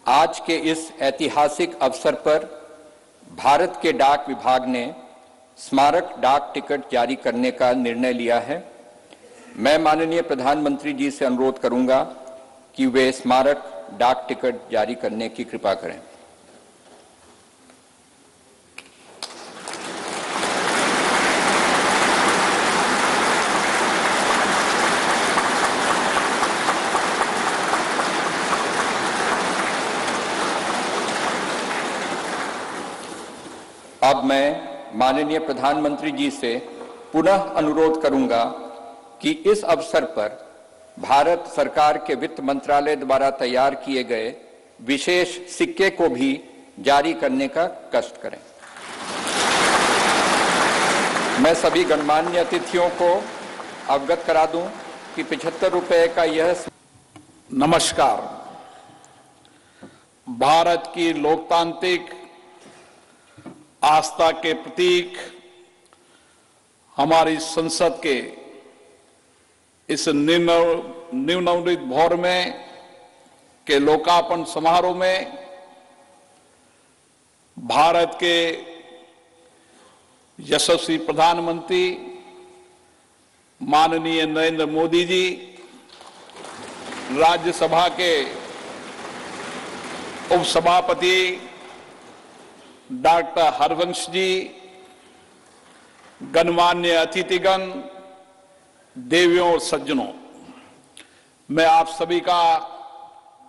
आज के इस ऐतिहासिक अवसर पर भारत के डाक विभाग ने स्मारक डाक टिकट जारी करने का निर्णय लिया है। मैं माननीय प्रधानमंत्री जी से अनुरोध करूंगा कि वे स्मारक डाक टिकट जारी करने की कृपा करें। अब मैं माननीय प्रधानमंत्री जी से पुनः अनुरोध करूंगा कि इस अवसर पर भारत सरकार के वित्त मंत्रालय द्वारा तैयार किए गए विशेष सिक्के को भी जारी करने का कष्ट करें। मैं सभी गणमान्य अतिथियों को अवगत करा दूं कि 75 रुपए का यह। नमस्कार। भारत की लोकतांत्रिक आस्था के प्रतीक हमारी संसद के इस नवनिर्मित भवन में के लोकार्पण समारोह में भारत के यशस्वी प्रधानमंत्री माननीय नरेंद्र मोदी जी, राज्यसभा के उपसभापति डॉक्टर हरवंश जी, गणमान्य अतिथिगण, देवियों और सज्जनों, मैं आप सभी का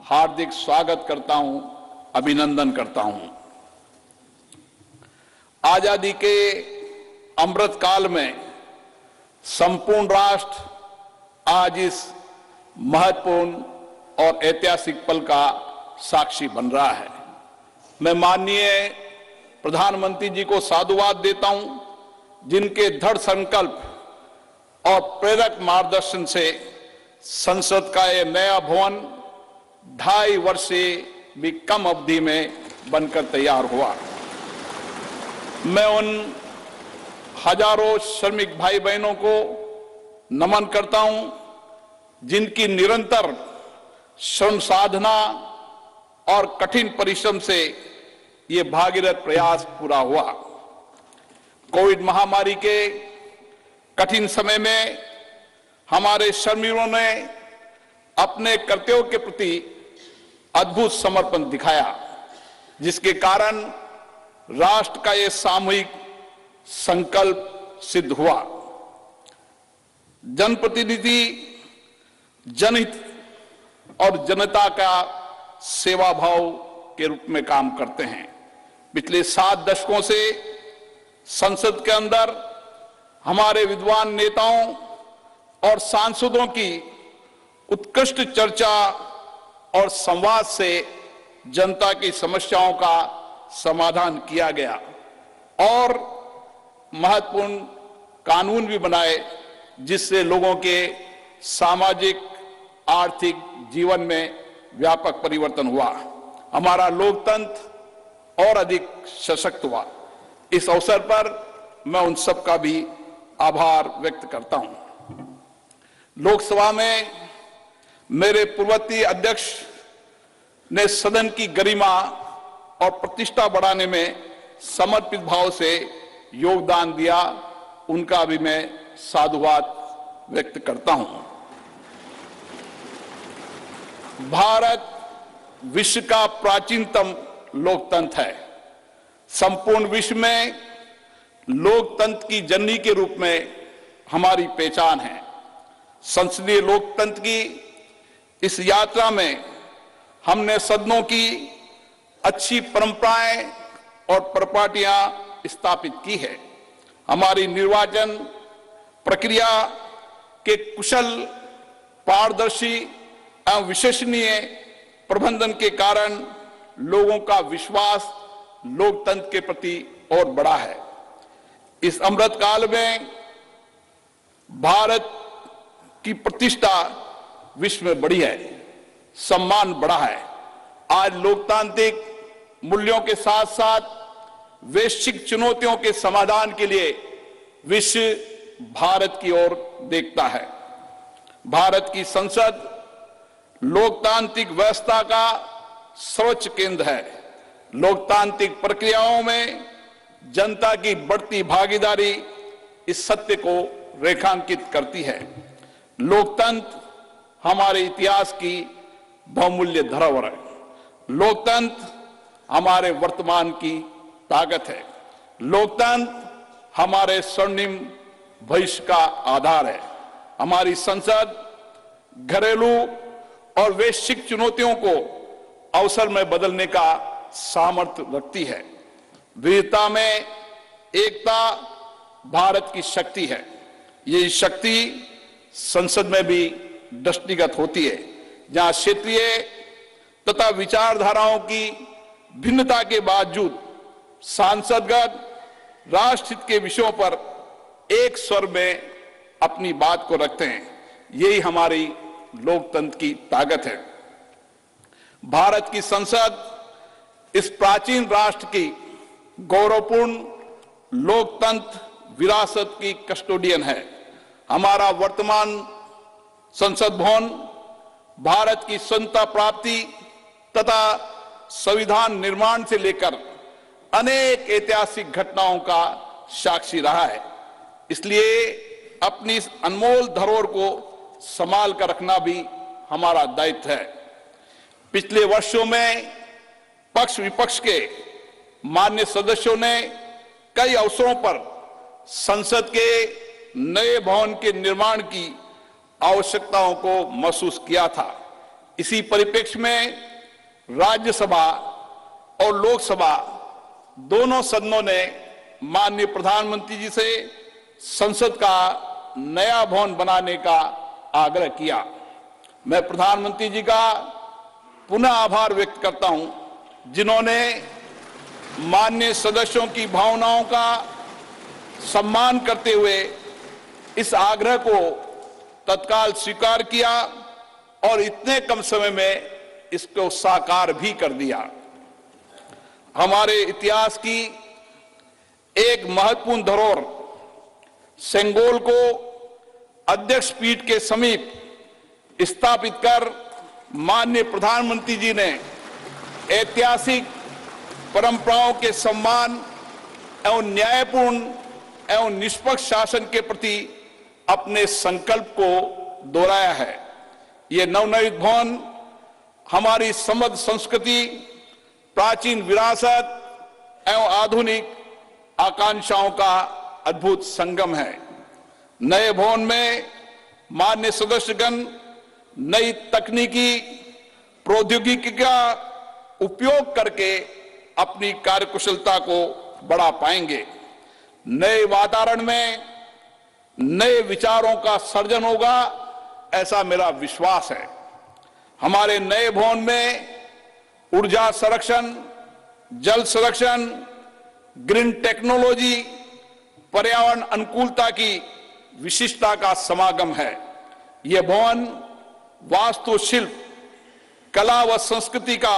हार्दिक स्वागत करता हूं, अभिनंदन करता हूं। आजादी के अमृत काल में संपूर्ण राष्ट्र आज इस महत्वपूर्ण और ऐतिहासिक पल का साक्षी बन रहा है। मैं माननीय प्रधानमंत्री जी को साधुवाद देता हूं, जिनके दृढ़ संकल्प और प्रेरक मार्गदर्शन से संसद का यह नया भवन 2.5 वर्ष से भी कम अवधि में बनकर तैयार हुआ। मैं उन हजारों श्रमिक भाई बहनों को नमन करता हूं, जिनकी निरंतर श्रम साधना और कठिन परिश्रम से ये भागीरथ प्रयास पूरा हुआ। कोविड महामारी के कठिन समय में हमारे श्रमिकों ने अपने कर्तव्यों के प्रति अद्भुत समर्पण दिखाया, जिसके कारण राष्ट्र का यह सामूहिक संकल्प सिद्ध हुआ। जनप्रतिनिधि जनहित और जनता का सेवा भाव के रूप में काम करते हैं। पिछले 7 दशकों से संसद के अंदर हमारे विद्वान नेताओं और सांसदों की उत्कृष्ट चर्चा और संवाद से जनता की समस्याओं का समाधान किया गया और महत्वपूर्ण कानून भी बनाए, जिससे लोगों के सामाजिक आर्थिक जीवन में व्यापक परिवर्तन हुआ। हमारा लोकतंत्र और अधिक सशक्त हुआ। इस अवसर पर मैं उन सब का भी आभार व्यक्त करता हूं। लोकसभा में मेरे पूर्ववर्ती अध्यक्ष ने सदन की गरिमा और प्रतिष्ठा बढ़ाने में समर्पित भाव से योगदान दिया, उनका भी मैं साधुवाद व्यक्त करता हूं। भारत विश्व का प्राचीनतम लोकतंत्र है। संपूर्ण विश्व में लोकतंत्र की जननी के रूप में हमारी पहचान है। संसदीय लोकतंत्र की इस यात्रा में हमने सदनों की अच्छी परंपराएं और प्रपाटियां स्थापित की है। हमारी निर्वाचन प्रक्रिया के कुशल, पारदर्शी एवं विश्वसनीय प्रबंधन के कारण लोगों का विश्वास लोकतंत्र के प्रति और बढ़ा है। इस अमृत काल में भारत की प्रतिष्ठा विश्व में बढ़ी है, सम्मान बढ़ा है। आज लोकतांत्रिक मूल्यों के साथ साथ वैश्विक चुनौतियों के समाधान के लिए विश्व भारत की ओर देखता है। भारत की संसद लोकतांत्रिक व्यवस्था का सर्वोच्च केंद्र है। लोकतांत्रिक प्रक्रियाओं में जनता की बढ़ती भागीदारी इस सत्य को रेखांकित करती है। लोकतंत्र हमारे इतिहास की बहुमूल्य धरोहर है। लोकतंत्र हमारे वर्तमान की ताकत है। लोकतंत्र हमारे स्वर्णिम भविष्य का आधार है। हमारी संसद घरेलू और वैश्विक चुनौतियों को अवसर में बदलने का सामर्थ्य रखती है। विविधता में एकता भारत की शक्ति है। ये शक्ति संसद में भी दृष्टिगत होती है, जहां क्षेत्रीय तथा विचारधाराओं की भिन्नता के बावजूद सांसदगण राष्ट्रहित के विषयों पर एक स्वर में अपनी बात को रखते हैं। यही हमारी लोकतंत्र की ताकत है। भारत की संसद इस प्राचीन राष्ट्र की गौरवपूर्ण लोकतंत्र विरासत की कस्टोडियन है। हमारा वर्तमान संसद भवन भारत की स्वतंत्रता प्राप्ति तथा संविधान निर्माण से लेकर अनेक ऐतिहासिक घटनाओं का साक्षी रहा है। इसलिए अपनी इस अनमोल धरोहर को संभाल कर रखना भी हमारा दायित्व है। पिछले वर्षों में पक्ष विपक्ष के मान्य सदस्यों ने कई अवसरों पर संसद के नए भवन के निर्माण की आवश्यकताओं को महसूस किया था। इसी परिप्रेक्ष्य में राज्यसभा और लोकसभा दोनों सदनों ने माननीय प्रधानमंत्री जी से संसद का नया भवन बनाने का आग्रह किया। मैं प्रधानमंत्री जी का पुनः आभार व्यक्त करता हूं, जिन्होंने माननीय सदस्यों की भावनाओं का सम्मान करते हुए इस आग्रह को तत्काल स्वीकार किया और इतने कम समय में इसको साकार भी कर दिया। हमारे इतिहास की एक महत्वपूर्ण धरोहर सेंगोल को अध्यक्ष पीठ के समीप स्थापित कर माननीय प्रधानमंत्री जी ने ऐतिहासिक परंपराओं के सम्मान एवं न्यायपूर्ण एवं निष्पक्ष शासन के प्रति अपने संकल्प को दोहराया है। ये नवनिर्मित भवन हमारी समृद्ध संस्कृति, प्राचीन विरासत एवं आधुनिक आकांक्षाओं का अद्भुत संगम है। नए भवन में माननीय सदस्यगण नई तकनीकी प्रौद्योगिकी का उपयोग करके अपनी कार्यकुशलता को बढ़ा पाएंगे। नए वातावरण में नए विचारों का सर्जन होगा, ऐसा मेरा विश्वास है। हमारे नए भवन में ऊर्जा संरक्षण, जल संरक्षण, ग्रीन टेक्नोलॉजी, पर्यावरण अनुकूलता की विशिष्टता का समागम है। यह भवन वास्तुशिल्प, कला व संस्कृति का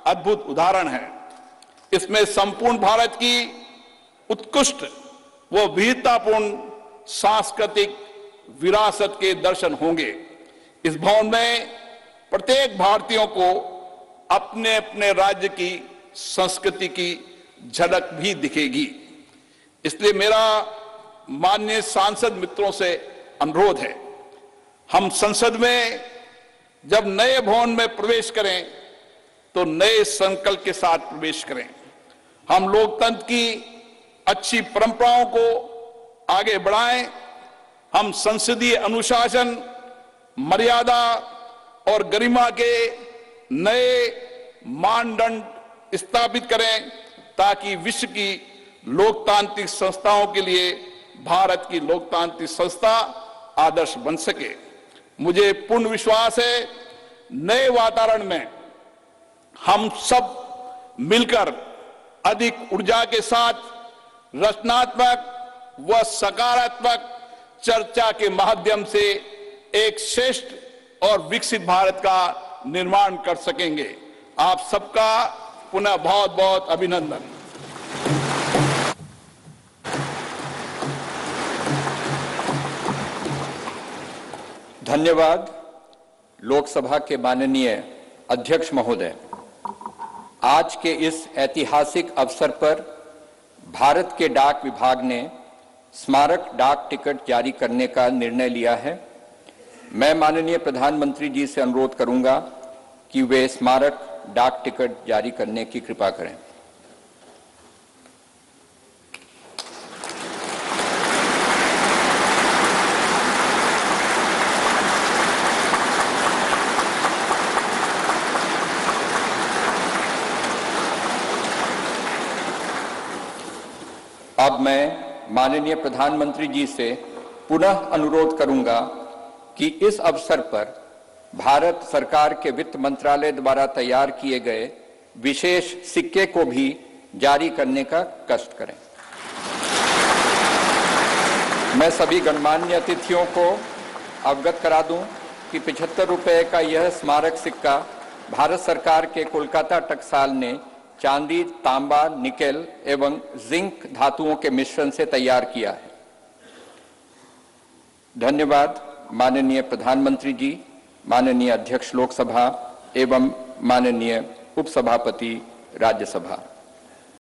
अद्भुत उदाहरण है। इसमें संपूर्ण भारत की उत्कृष्ट व विविधतापूर्ण सांस्कृतिक विरासत के दर्शन होंगे। इस भवन में प्रत्येक भारतीयों को अपने अपने राज्य की संस्कृति की झलक भी दिखेगी। इसलिए मेरा माननीय सांसद मित्रों से अनुरोध है, हम संसद में जब नए भवन में प्रवेश करें तो नए संकल्प के साथ प्रवेश करें। हम लोकतंत्र की अच्छी परंपराओं को आगे बढ़ाएं। हम संसदीय अनुशासन, मर्यादा और गरिमा के नए मानदंड स्थापित करें, ताकि विश्व की लोकतांत्रिक संस्थाओं के लिए भारत की लोकतांत्रिक संस्था आदर्श बन सके। मुझे पूर्ण विश्वास है, नए वातावरण में हम सब मिलकर अधिक ऊर्जा के साथ रचनात्मक व सकारात्मक चर्चा के माध्यम से एक श्रेष्ठ और विकसित भारत का निर्माण कर सकेंगे। आप सबका पुनः बहुत बहुत अभिनंदन। धन्यवाद। लोकसभा के माननीय अध्यक्ष महोदय। आज के इस ऐतिहासिक अवसर पर भारत के डाक विभाग ने स्मारक डाक टिकट जारी करने का निर्णय लिया है। मैं माननीय प्रधानमंत्री जी से अनुरोध करूंगा कि वे स्मारक डाक टिकट जारी करने की कृपा करें। अब मैं माननीय प्रधानमंत्री जी से पुनः अनुरोध करूंगा कि इस अवसर पर भारत सरकार के वित्त मंत्रालय द्वारा तैयार किए गए विशेष सिक्के को भी जारी करने का कष्ट करें। मैं सभी गणमान्य अतिथियों को अवगत करा दूं कि 75 रुपए का यह स्मारक सिक्का भारत सरकार के कोलकाता टकसाल ने चांदी, तांबा, निकेल एवं जिंक धातुओं के मिश्रण से तैयार किया है। धन्यवाद माननीय प्रधानमंत्री जी, माननीय अध्यक्ष लोकसभा एवं माननीय उपसभापति राज्यसभा।